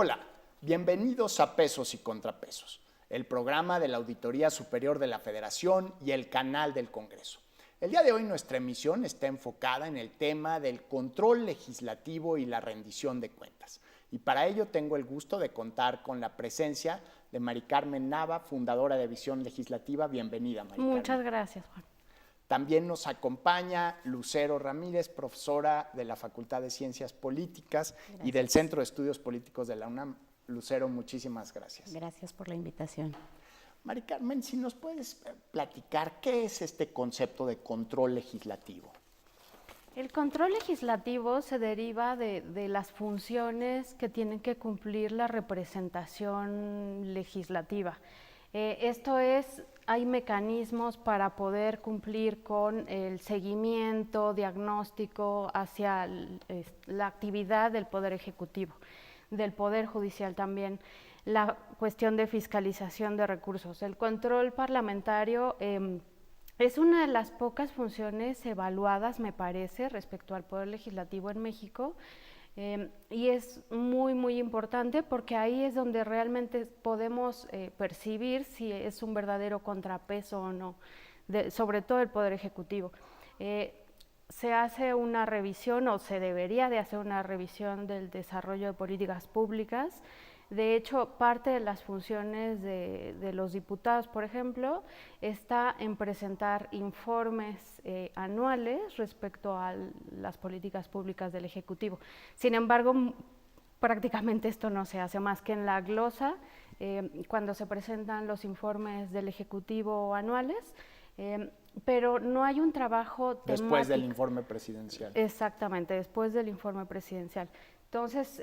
Hola, bienvenidos a Pesos y Contrapesos, el programa de la Auditoría Superior de la Federación y el canal del Congreso. El día de hoy nuestra emisión está enfocada en el tema del control legislativo y la rendición de cuentas. Y para ello tengo el gusto de contar con la presencia de Mari Carmen Nava, fundadora de Visión Legislativa. Bienvenida, Mari Carmen. Muchas gracias, Juan. También nos acompaña Lucero Ramírez, profesora de la Facultad de Ciencias Políticas y del Centro de Estudios Políticos de la UNAM. Lucero, muchísimas gracias. Gracias por la invitación. Mari Carmen, si nos puedes platicar, ¿qué es este concepto de control legislativo? El control legislativo se deriva de las funciones que tienen que cumplir la representación legislativa. Esto es, hay mecanismos para poder cumplir con el seguimiento, diagnóstico hacia la actividad del Poder Ejecutivo, del Poder Judicial también, la cuestión de fiscalización de recursos. El control parlamentario es una de las pocas funciones evaluadas, me parece, respecto al Poder Legislativo en México, y es muy importante porque ahí es donde realmente podemos percibir si es un verdadero contrapeso o no, sobre todo el Poder Ejecutivo. Se hace una revisión, o se debería de hacer una revisión del desarrollo de políticas públicas. De hecho, parte de las funciones de los diputados, por ejemplo, está en presentar informes anuales respecto a las políticas públicas del Ejecutivo. Sin embargo, prácticamente esto no se hace más que en la glosa, cuando se presentan los informes del Ejecutivo anuales, pero no hay un trabajo temático. Después del informe presidencial. Exactamente, después del informe presidencial. Entonces,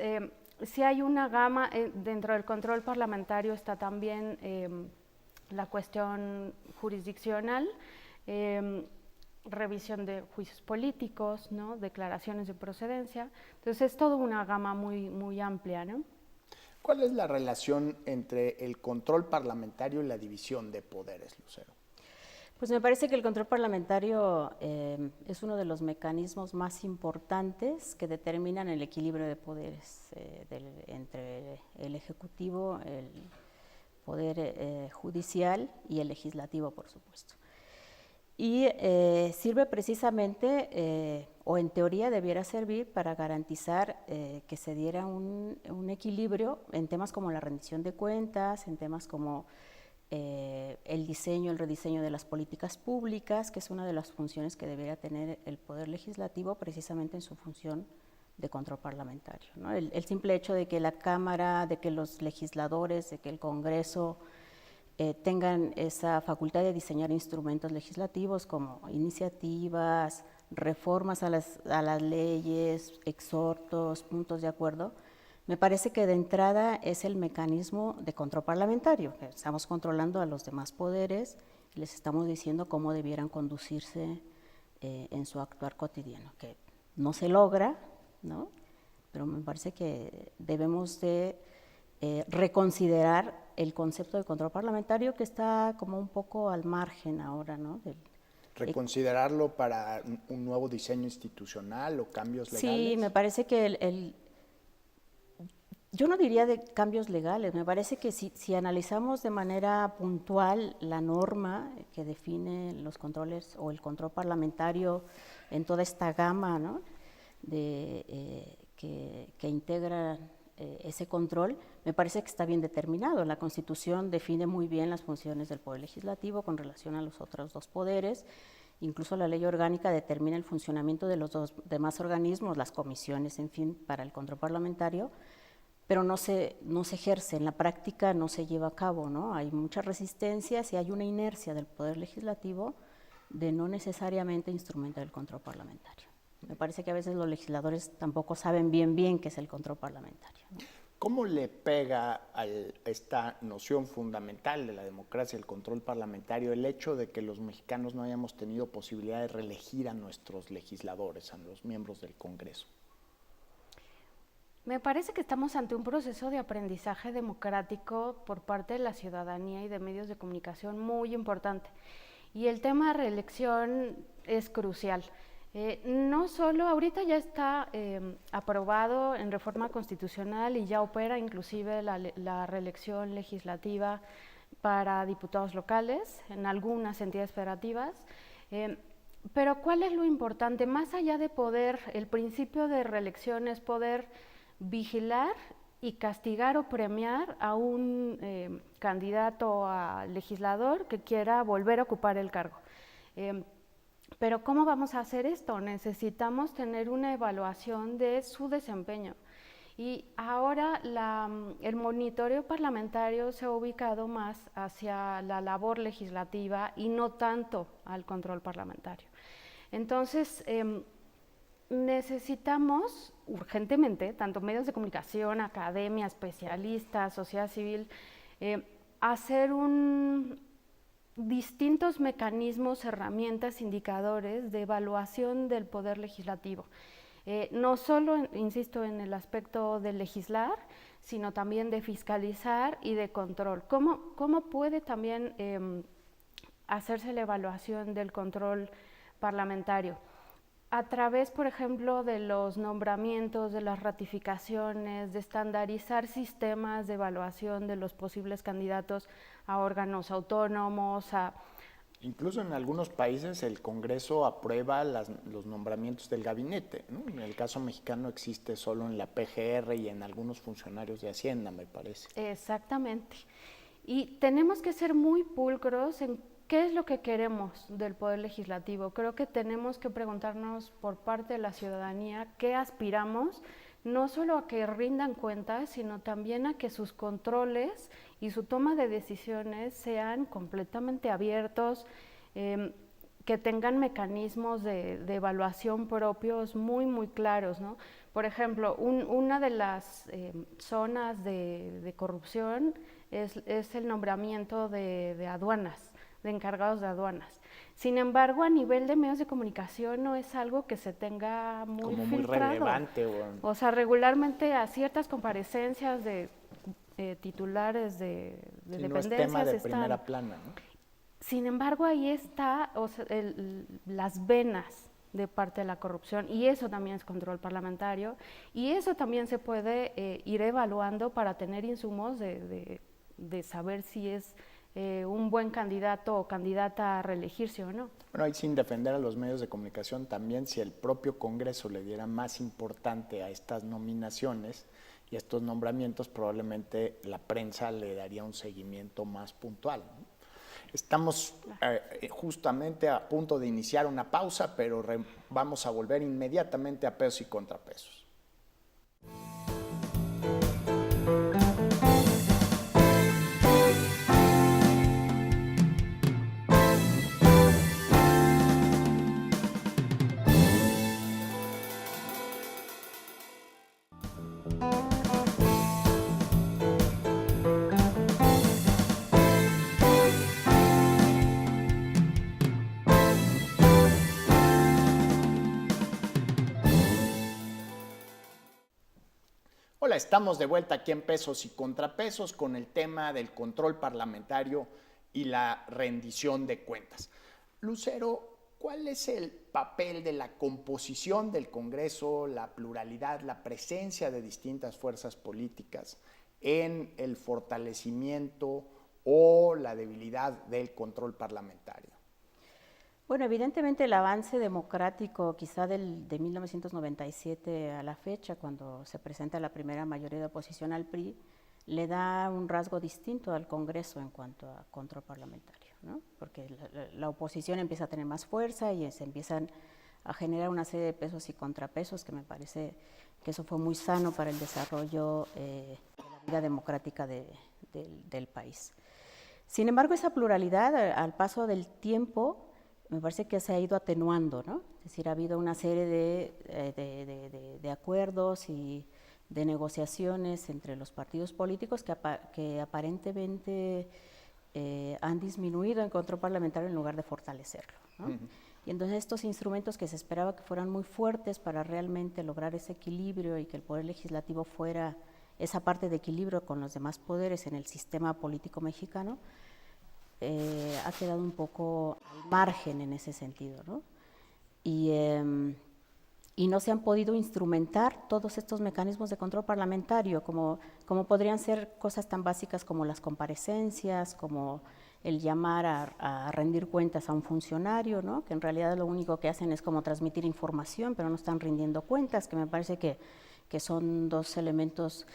sí hay una gama, dentro del control parlamentario está también la cuestión jurisdiccional, revisión de juicios políticos, ¿no? Declaraciones de procedencia. Entonces es toda una gama muy amplia, ¿no? ¿Cuál es la relación entre el control parlamentario y la división de poderes, Lucero? Pues me parece que el control parlamentario es uno de los mecanismos más importantes que determinan el equilibrio de poderes entre el Ejecutivo, el Poder Judicial y el Legislativo, por supuesto. Y sirve precisamente, o en teoría debiera servir, para garantizar que se diera un equilibrio en temas como la rendición de cuentas, en temas como el diseño, el rediseño de las políticas públicas, que es una de las funciones que debería tener el Poder Legislativo precisamente en su función de control parlamentario, ¿no? El simple hecho de que la Cámara, de que los legisladores, de que el Congreso tengan esa facultad de diseñar instrumentos legislativos como iniciativas, reformas a las leyes, exhortos, puntos de acuerdo. Me parece que de entrada es el mecanismo de control parlamentario, que estamos controlando a los demás poderes y les estamos diciendo cómo debieran conducirse en su actuar cotidiano, que no se logra, ¿no? Pero me parece que debemos de reconsiderar el concepto de control parlamentario, que está como un poco al margen ahora, ¿no? ¿Reconsiderarlo para un nuevo diseño institucional o cambios legales? Sí, me parece que yo no diría de cambios legales, me parece que si analizamos de manera puntual la norma que define los controles o el control parlamentario en toda esta gama, ¿no? que integra ese control, me parece que está bien determinado. La Constitución define muy bien las funciones del Poder Legislativo con relación a los otros dos poderes. Incluso la ley orgánica determina el funcionamiento de los dos demás organismos, las comisiones, en fin, para el control parlamentario, pero no se ejerce, en la práctica no se lleva a cabo, ¿no? Hay muchas resistencias y hay una inercia del Poder Legislativo de no necesariamente instrumentar el control parlamentario. Me parece que a veces los legisladores tampoco saben bien qué es el control parlamentario, ¿no? ¿Cómo le pega a esta noción fundamental de la democracia, el control parlamentario, el hecho de que los mexicanos no hayamos tenido posibilidad de reelegir a nuestros legisladores, a los miembros del Congreso? Me parece que estamos ante un proceso de aprendizaje democrático por parte de la ciudadanía y de medios de comunicación muy importante. Y el tema de reelección es crucial. No solo, ahorita ya está aprobado en reforma constitucional y ya opera inclusive la reelección legislativa para diputados locales en algunas entidades federativas, pero ¿cuál es lo importante? Más allá de poder, el principio de reelección es poder vigilar y castigar o premiar a un candidato a legislador que quiera volver a ocupar el cargo. Pero ¿cómo vamos a hacer esto? Necesitamos tener una evaluación de su desempeño. Y ahora el monitoreo parlamentario se ha ubicado más hacia la labor legislativa y no tanto al control parlamentario. Entonces, necesitamos urgentemente, tanto medios de comunicación, academia, especialistas, sociedad civil, hacer distintos mecanismos, herramientas, indicadores de evaluación del poder legislativo. No solo, insisto, en el aspecto de legislar, sino también de fiscalizar y de control. ¿Cómo puede también hacerse la evaluación del control parlamentario? A través, por ejemplo, de los nombramientos, de las ratificaciones, de estandarizar sistemas de evaluación de los posibles candidatos a órganos autónomos. Incluso en algunos países el Congreso aprueba los nombramientos del gabinete, ¿no? En el caso mexicano existe solo en la PGR y en algunos funcionarios de Hacienda, me parece. Exactamente. Y tenemos que ser muy pulcros en ¿qué es lo que queremos del Poder Legislativo? Creo que tenemos que preguntarnos por parte de la ciudadanía qué aspiramos, no solo a que rindan cuentas, sino también a que sus controles y su toma de decisiones sean completamente abiertos, que tengan mecanismos de evaluación propios muy claros, ¿no? Por ejemplo, una de las zonas de corrupción es el nombramiento de aduanas, de encargados de aduanas. Sin embargo, a nivel de medios de comunicación no es algo que se tenga muy como filtrado. Muy relevante. O sea, regularmente a ciertas comparecencias de titulares de dependencias no es tema de están. primera plana, ¿no? Sin embargo, ahí está las venas de parte de la corrupción, y eso también es control parlamentario, y eso también se puede ir evaluando para tener insumos de saber si es un buen candidato o candidata a reelegirse o no. Bueno, ahí sin defender a los medios de comunicación, también si el propio Congreso le diera más importante a estas nominaciones y a estos nombramientos, probablemente la prensa le daría un seguimiento más puntual, ¿no? Estamos justamente a punto de iniciar una pausa, pero vamos a volver inmediatamente a pesos y contrapesos. Hola, estamos de vuelta aquí en Pesos y Contrapesos con el tema del control parlamentario y la rendición de cuentas. Lucero, ¿cuál es el papel de la composición del Congreso, la pluralidad, la presencia de distintas fuerzas políticas en el fortalecimiento o la debilidad del control parlamentario? Bueno, evidentemente el avance democrático quizá de 1997 a la fecha, cuando se presenta la primera mayoría de oposición al PRI, le da un rasgo distinto al Congreso en cuanto a control parlamentario, ¿no? Porque la oposición empieza a tener más fuerza y se empiezan a generar una serie de pesos y contrapesos, que me parece que eso fue muy sano para el desarrollo de la vida democrática del país. Sin embargo, esa pluralidad al paso del tiempo me parece que se ha ido atenuando, ¿no? Es decir, ha habido una serie de acuerdos y de negociaciones entre los partidos políticos que aparentemente han disminuido el control parlamentario en lugar de fortalecerlo, ¿no? Y entonces estos instrumentos que se esperaba que fueran muy fuertes para realmente lograr ese equilibrio y que el Poder Legislativo fuera esa parte de equilibrio con los demás poderes en el sistema político mexicano, ha quedado un poco al margen en ese sentido, ¿no? y no se han podido instrumentar todos estos mecanismos de control parlamentario, como podrían ser cosas tan básicas como las comparecencias, como el llamar a rendir cuentas a un funcionario, ¿no? Que en realidad lo único que hacen es como transmitir información, pero no están rindiendo cuentas, que me parece que son dos elementos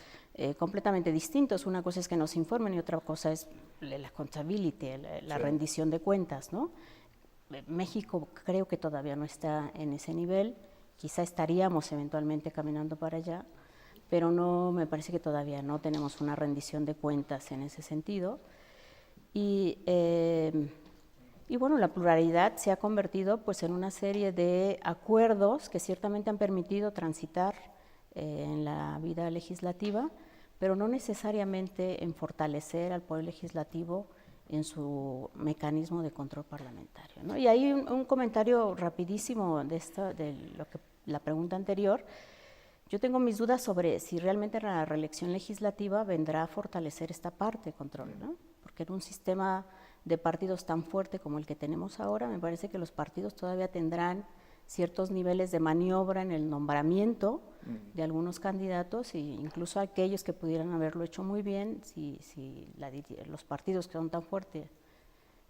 completamente distintos. Una cosa es que nos informen y otra cosa es la accountability, la rendición de cuentas, ¿no? México creo que todavía no está en ese nivel, quizá estaríamos eventualmente caminando para allá, pero no, me parece que todavía no tenemos una rendición de cuentas en ese sentido. Y bueno, la pluralidad se ha convertido pues en una serie de acuerdos que ciertamente han permitido transitar en la vida legislativa, pero no necesariamente en fortalecer al Poder Legislativo en su mecanismo de control parlamentario, ¿no? Y hay un comentario rapidísimo de lo que la pregunta anterior. Yo tengo mis dudas sobre si realmente la reelección legislativa vendrá a fortalecer esta parte de control, ¿no? Porque en un sistema de partidos tan fuerte como el que tenemos ahora, me parece que los partidos todavía tendrán ciertos niveles de maniobra en el nombramiento de algunos candidatos, e incluso aquellos que pudieran haberlo hecho muy bien, si los partidos que son tan fuertes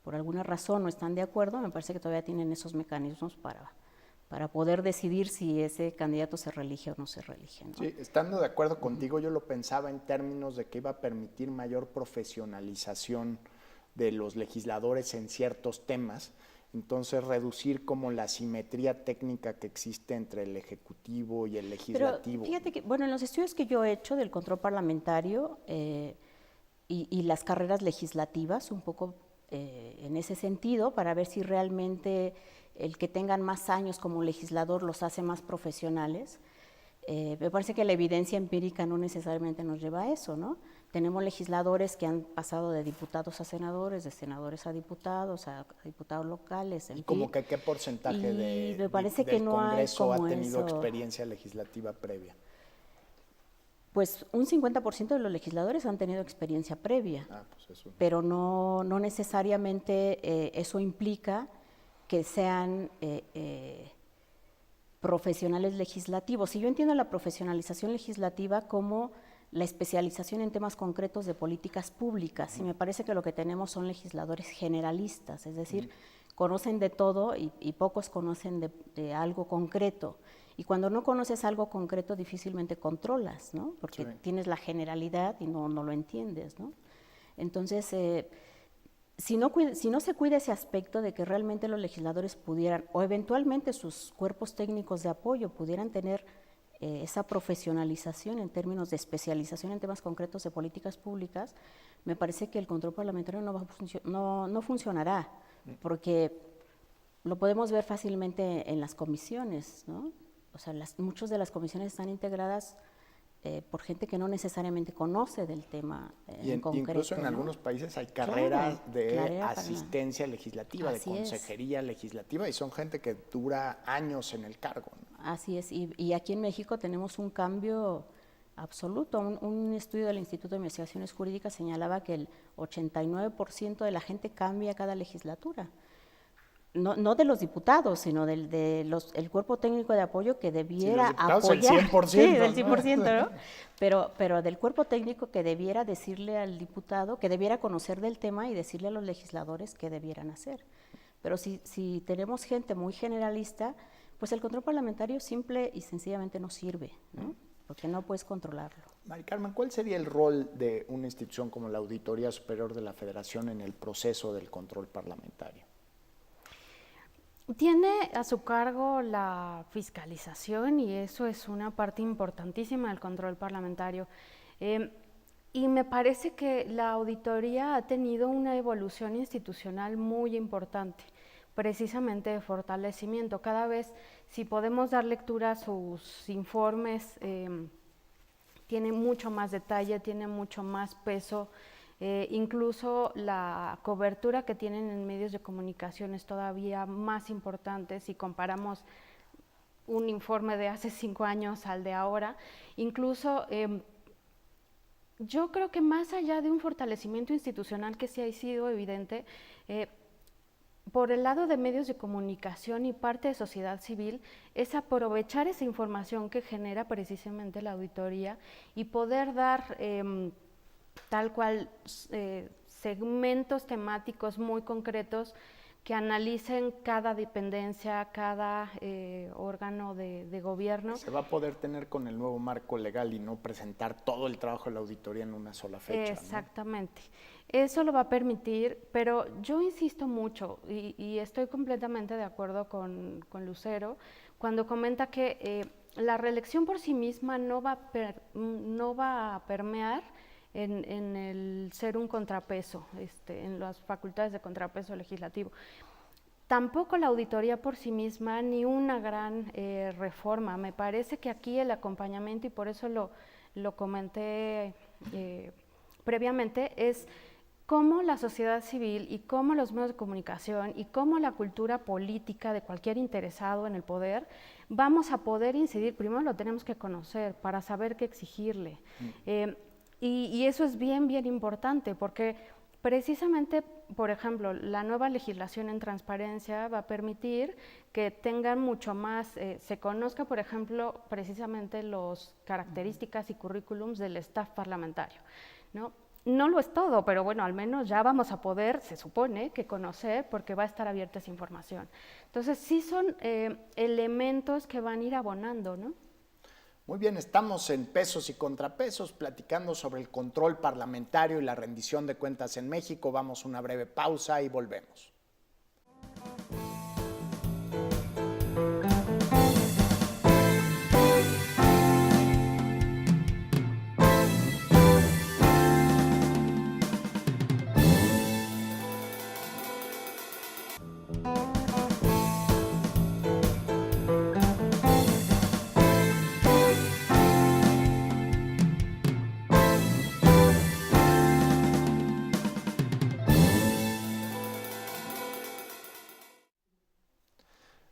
por alguna razón no están de acuerdo, me parece que todavía tienen esos mecanismos para poder decidir si ese candidato se reelige o no se reelige, ¿no? Sí, estando de acuerdo contigo, yo lo pensaba en términos de que iba a permitir mayor profesionalización de los legisladores en ciertos temas, entonces reducir como la asimetría técnica que existe entre el Ejecutivo y el Legislativo. Pero fíjate que, bueno, en los estudios que yo he hecho del control parlamentario y las carreras legislativas, un poco en ese sentido, para ver si realmente el que tengan más años como legislador los hace más profesionales. Me parece que la evidencia empírica no necesariamente nos lleva a eso, ¿no? Tenemos legisladores que han pasado de diputados a senadores, de senadores a diputados locales. ¿Y como que qué porcentaje me parece del que no Congreso hay como ha tenido eso. experiencia legislativa previa? Pues un 50% de los legisladores han tenido experiencia previa, Pues eso. Pero no necesariamente eso implica que sean profesionales legislativos. Y yo entiendo la profesionalización legislativa como la especialización en temas concretos de políticas públicas, y me parece que lo que tenemos son legisladores generalistas, es decir, conocen de todo y pocos conocen de algo concreto. Y cuando no conoces algo concreto, difícilmente controlas, ¿no? Porque tienes la generalidad y no lo entiendes, ¿no? Entonces, si no se cuida ese aspecto de que realmente los legisladores pudieran, o eventualmente sus cuerpos técnicos de apoyo pudieran tener esa profesionalización en términos de especialización en temas concretos de políticas públicas, me parece que el control parlamentario no funcionará, porque lo podemos ver fácilmente en las comisiones, ¿no? O sea, muchas de las comisiones están integradas por gente que no necesariamente conoce del tema en concreto. Incluso en algunos países hay carreras de asistencia legislativa, Así de consejería legislativa, y son gente que dura años en el cargo, ¿no? Así es, y aquí en México tenemos un cambio absoluto. Un estudio del Instituto de Investigaciones Jurídicas señalaba que el 89% de la gente cambia cada legislatura. No de los diputados, sino el cuerpo técnico de apoyo que debiera apoyar. El 100%, sí, del 100%, ¿no? Pero del cuerpo técnico que debiera decirle al diputado, que debiera conocer del tema y decirle a los legisladores qué debieran hacer. Pero si tenemos gente muy generalista, pues el control parlamentario simple y sencillamente no sirve, ¿no? Porque no puedes controlarlo. Mari Carmen, ¿cuál sería el rol de una institución como la Auditoría Superior de la Federación en el proceso del control parlamentario? Tiene a su cargo la fiscalización, y eso es una parte importantísima del control parlamentario. Y me parece que la auditoría ha tenido una evolución institucional muy importante, precisamente de fortalecimiento. Cada vez, si podemos dar lectura a sus informes, tiene mucho más detalle, tiene mucho más peso. Incluso la cobertura que tienen en medios de comunicación es todavía más importante si comparamos un informe de hace 5 años al de ahora. Incluso yo creo que más allá de un fortalecimiento institucional que sí ha sido evidente, por el lado de medios de comunicación y parte de sociedad civil, es aprovechar esa información que genera precisamente la auditoría y poder dar tal cual segmentos temáticos muy concretos que analicen cada dependencia, cada órgano de gobierno. Se va a poder tener con el nuevo marco legal y no presentar todo el trabajo de la auditoría en una sola fecha. Exactamente. ¿No? Eso lo va a permitir, pero yo insisto mucho y estoy completamente de acuerdo con Lucero cuando comenta que la reelección por sí misma no va a permear en el ser un contrapeso, en las facultades de contrapeso legislativo. Tampoco la auditoría por sí misma, ni una gran reforma. Me parece que aquí el acompañamiento, y por eso lo comenté previamente, es cómo la sociedad civil y cómo los medios de comunicación y cómo la cultura política de cualquier interesado en el poder vamos a poder incidir. Primero lo tenemos que conocer para saber qué exigirle. Y eso es bien, bien importante, porque precisamente, por ejemplo, la nueva legislación en transparencia va a permitir que tengan mucho más, se conozca, por ejemplo, precisamente las características y currículums del staff parlamentario, ¿no? No lo es todo, pero bueno, al menos ya vamos a poder, se supone, que conocer, porque va a estar abierta esa información. Entonces, sí son elementos que van a ir abonando, ¿no? Muy bien, estamos en Pesos y Contrapesos platicando sobre el control parlamentario y la rendición de cuentas en México. Vamos a una breve pausa y volvemos.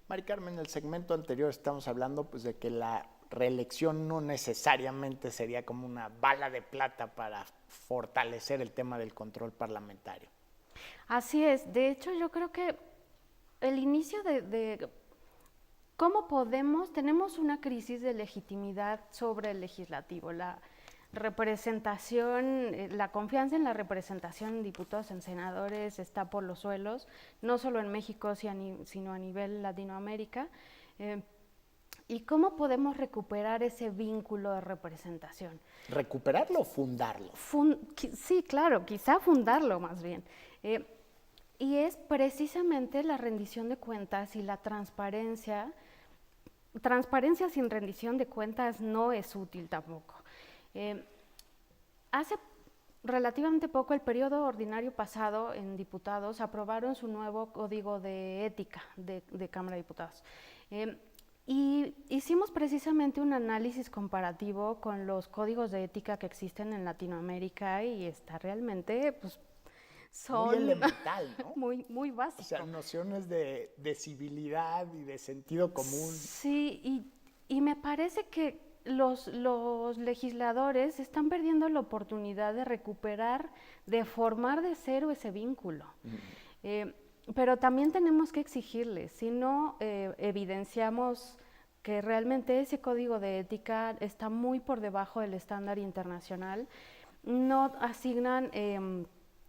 Mari Carmen, en el segmento anterior estamos hablando pues, de que la reelección no necesariamente sería como una bala de plata para fortalecer el tema del control parlamentario. Así es. De hecho, yo creo que el inicio de cómo tenemos una crisis de legitimidad sobre el legislativo. La representación, la confianza en la representación en diputados, en senadores está por los suelos, no solo en México, sino a nivel Latinoamérica. ¿Y cómo podemos recuperar ese vínculo de representación? ¿Recuperarlo o fundarlo? Sí, claro, quizá fundarlo más bien. Y es precisamente la rendición de cuentas y la transparencia. Transparencia sin rendición de cuentas no es útil tampoco. Hace relativamente poco, el periodo ordinario pasado, en diputados, aprobaron su nuevo código de ética de Cámara de Diputados. Y hicimos precisamente un análisis comparativo con los códigos de ética que existen en Latinoamérica y está realmente, pues, son muy elemental, ¿no? muy básico. O sea, nociones de civilidad y de sentido común. Sí, y me parece que los legisladores están perdiendo la oportunidad de recuperar, de formar de cero ese vínculo. Pero también tenemos que exigirles, si no evidenciamos que realmente ese código de ética está muy por debajo del estándar internacional, no asignan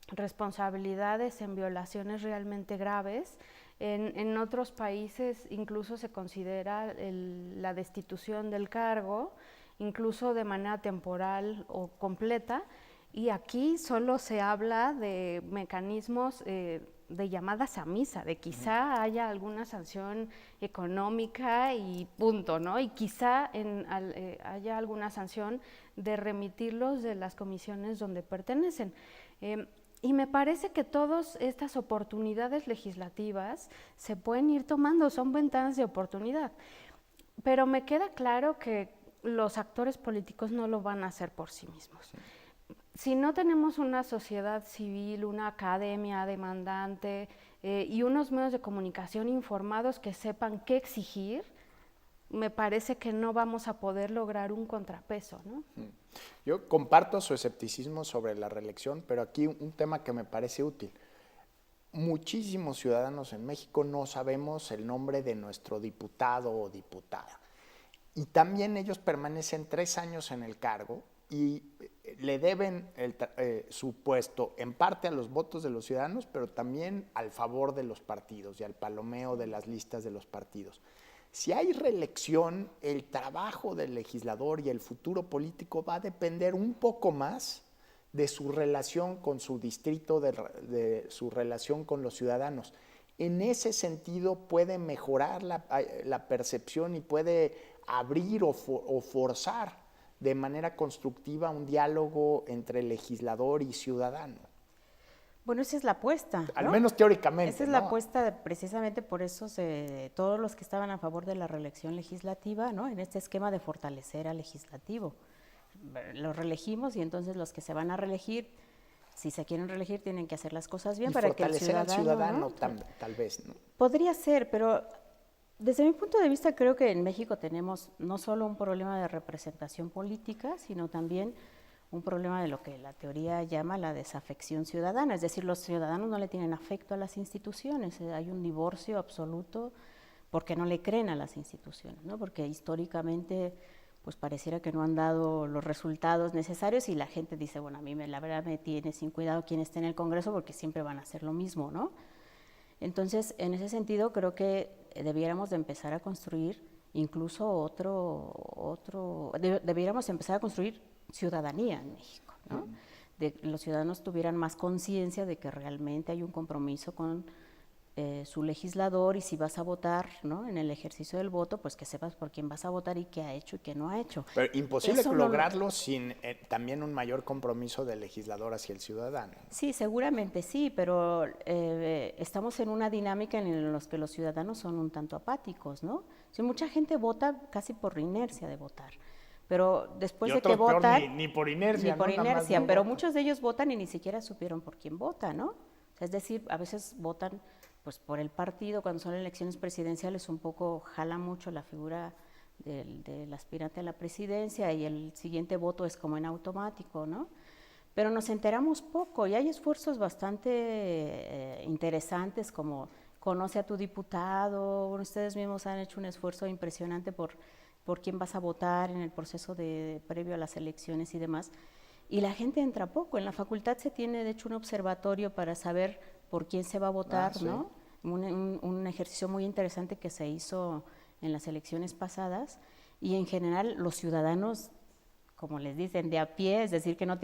responsabilidades en violaciones realmente graves. En otros países incluso se considera la destitución del cargo, incluso de manera temporal o completa, y aquí solo se habla de mecanismos de llamadas a misa, de quizá haya alguna sanción económica y punto, ¿no? Y quizá haya alguna sanción de remitirlos de las comisiones donde pertenecen. Y me parece que todas estas oportunidades legislativas se pueden ir tomando, son ventanas de oportunidad. Pero me queda claro que los actores políticos no lo van a hacer por sí mismos. Sí. Si no tenemos una sociedad civil, una academia demandante y unos medios de comunicación informados que sepan qué exigir, me parece que no vamos a poder lograr un contrapeso, ¿no? Yo comparto su escepticismo sobre la reelección, pero aquí un tema que me parece útil. muchísimos ciudadanos en México no sabemos el nombre de nuestro diputado o diputada. Y también ellos permanecen 3 años en el cargo y le deben su puesto en parte a los votos de los ciudadanos, pero también al favor de los partidos y al palomeo de las listas de los partidos. Si hay reelección, el trabajo del legislador y el futuro político va a depender un poco más de su relación con su distrito, de su relación con los ciudadanos. En ese sentido puede mejorar la percepción y puede abrir o forzar de manera constructiva un diálogo entre legislador y ciudadano. Bueno, esa es la apuesta, ¿no? Al menos teóricamente. Esa es la apuesta, precisamente por eso todos los que estaban a favor de la reelección legislativa, ¿no? En este esquema de fortalecer al legislativo. Los reelegimos y entonces los que se van a reelegir, si se quieren reelegir, tienen que hacer las cosas bien y para que el ciudadano, al ciudadano, ¿no? tal vez, ¿no? Podría ser, pero desde mi punto de vista creo que en México tenemos no solo un problema de representación política, sino también un problema de lo que la teoría llama la desafección ciudadana, es decir, los ciudadanos no le tienen afecto a las instituciones, hay un divorcio absoluto porque no le creen a las instituciones, ¿no? Porque históricamente pues pareciera que no han dado los resultados necesarios y la gente dice, bueno, a mí la verdad me tiene sin cuidado quien esté en el Congreso porque siempre van a hacer lo mismo, ¿no? Entonces, en ese sentido, creo que debiéramos de empezar a construir incluso debiéramos empezar a construir ciudadanía en México, ¿no? De que los ciudadanos tuvieran más conciencia de que realmente hay un compromiso con su legislador y si vas a votar, ¿no? En el ejercicio del voto, pues que sepas por quién vas a votar y qué ha hecho y qué no ha hecho. Pero imposible lograrlo sin también un mayor compromiso del legislador hacia el ciudadano. Sí, seguramente sí, pero estamos en una dinámica en la que los ciudadanos son un tanto apáticos, ¿no? Si mucha gente vota casi por inercia de votar. Pero después de que votan, ni por inercia, ni por ¿no? inercia, pero muchos de ellos votan y ni siquiera supieron por quién vota, ¿no? O sea, es decir, a veces votan pues por el partido, cuando son elecciones presidenciales un poco jala mucho la figura del aspirante a la presidencia y el siguiente voto es como en automático, ¿no? Pero nos enteramos poco y hay esfuerzos bastante interesantes como conoce a tu diputado, ustedes mismos han hecho un esfuerzo impresionante por quién vas a votar en el proceso previo a las elecciones y demás, y la gente entra poco. En la facultad se tiene, de hecho, un observatorio para saber por quién se va a votar, sí. ¿no? Un ejercicio muy interesante que se hizo en las elecciones pasadas, y en general los ciudadanos, como les dicen, de a pie, es decir, que no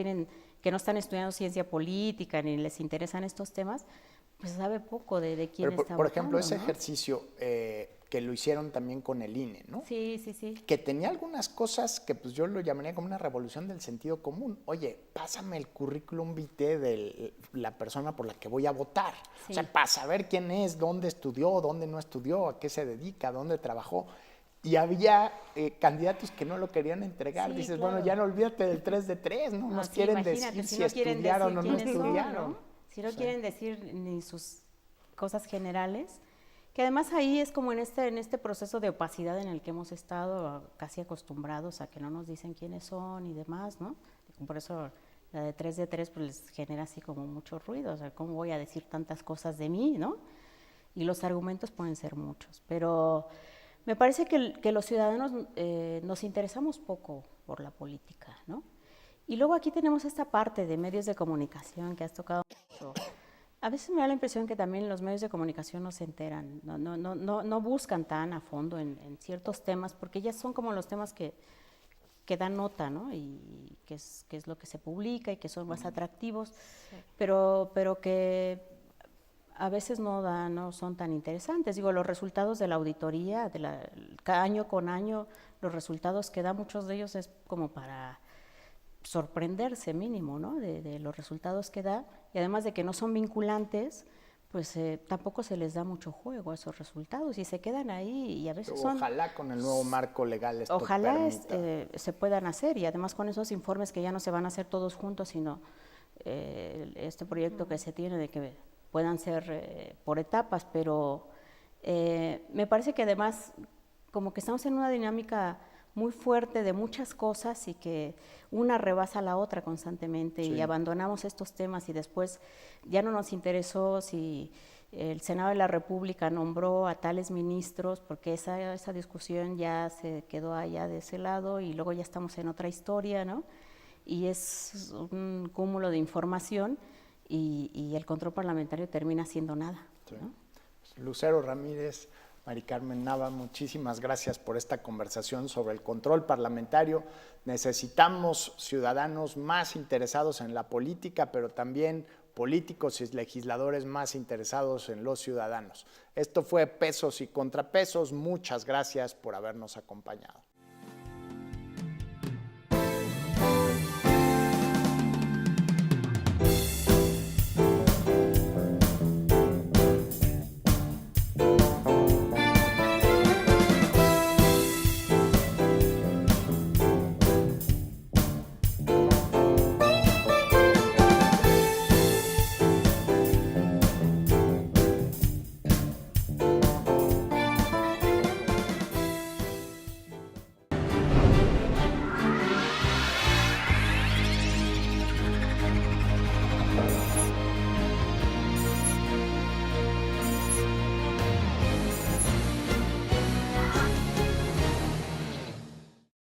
están estudiando ciencia política ni les interesan estos temas, pues sabe poco de quién está votando. Por ejemplo, ese ¿no? ejercicio que lo hicieron también con el INE, ¿no? Sí, sí, sí. Que tenía algunas cosas que pues yo lo llamaría como una revolución del sentido común. Oye, pásame el currículum vitae de la persona por la que voy a votar. Sí. O sea, para saber quién es, dónde estudió, dónde no estudió, a qué se dedica, dónde trabajó. Y había candidatos que no lo querían entregar. Sí, dices, claro. Bueno, ya no olvídate del 3 de 3, ¿no? Nos quieren decir si estudiaron o no estudiaron. Si no quieren decir ni sus cosas generales, que además ahí es como en este proceso de opacidad en el que hemos estado casi acostumbrados a que no nos dicen quiénes son y demás, ¿no? Por eso la de 3 de 3 pues les genera así como mucho ruido, o sea, ¿cómo voy a decir tantas cosas de mí, no? Y los argumentos pueden ser muchos, pero me parece que los ciudadanos nos interesamos poco por la política, ¿no? Y luego aquí tenemos esta parte de medios de comunicación que has tocado mucho. A veces me da la impresión que también los medios de comunicación no se enteran, no buscan tan a fondo en ciertos temas, porque ya son como los temas que dan nota, ¿no? Y que es lo que se publica y que son más atractivos, sí. pero que a veces no son tan interesantes. Digo, los resultados de la auditoría, año con año, los resultados que da, muchos de ellos es como para sorprenderse mínimo, ¿no? De los resultados que da, y además de que no son vinculantes, pues tampoco se les da mucho juego a esos resultados y se quedan ahí y a veces ojalá con el nuevo marco legal esto ojalá se puedan hacer, y además con esos informes que ya no se van a hacer todos juntos, sino este proyecto que se tiene de que puedan ser por etapas, pero me parece que además como que estamos en una dinámica muy fuerte de muchas cosas y que una rebasa a la otra constantemente y abandonamos estos temas y después ya no nos interesó si el Senado de la República nombró a tales ministros, porque esa discusión ya se quedó allá de ese lado y luego ya estamos en otra historia, ¿no? Y es un cúmulo de información y el control parlamentario termina siendo nada, ¿no? Lucero Ramírez, Mari Carmen Nava, muchísimas gracias por esta conversación sobre el control parlamentario. Necesitamos ciudadanos más interesados en la política, pero también políticos y legisladores más interesados en los ciudadanos. Esto fue Pesos y Contrapesos. Muchas gracias por habernos acompañado.